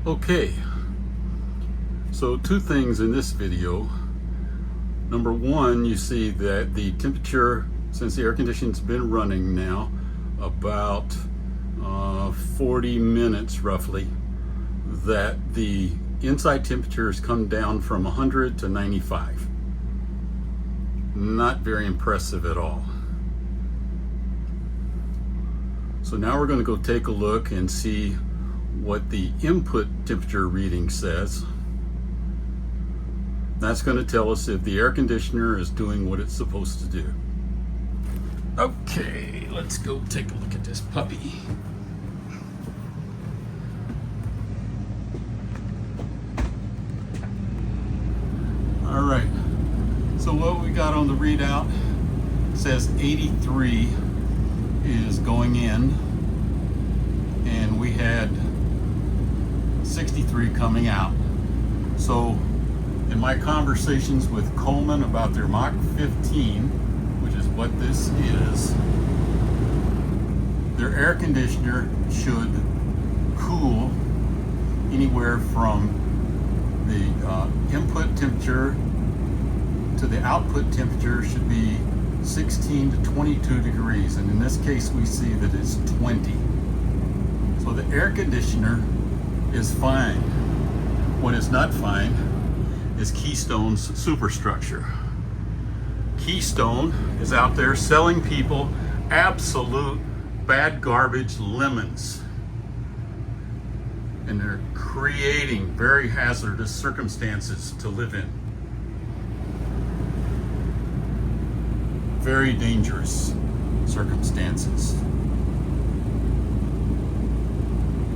Okay, so two things in this video. Number one, you see that the temperature, since the air conditioning's been running now about 40 minutes roughly, that the inside temperature has come down from 100 to 95. Not very impressive at all. So now we're going to go take a look and see what the input temperature reading says. That's going to tell us if the air conditioner is doing what it's supposed to do. Okay, let's go take a look at this puppy. All right, so what we got on the readout says 83 is going in, and we had 63 coming out. So in my conversations with Coleman about their Mach 15, which is what this is, their air conditioner should cool anywhere from the input temperature to the output temperature should be 16 to 22 degrees, and in this case we see that it's 20. So the air conditioner is fine. What is not fine is Keystone's superstructure. Keystone is out there selling people absolute bad garbage lemons, and they're creating very hazardous circumstances to live in. Very dangerous circumstances.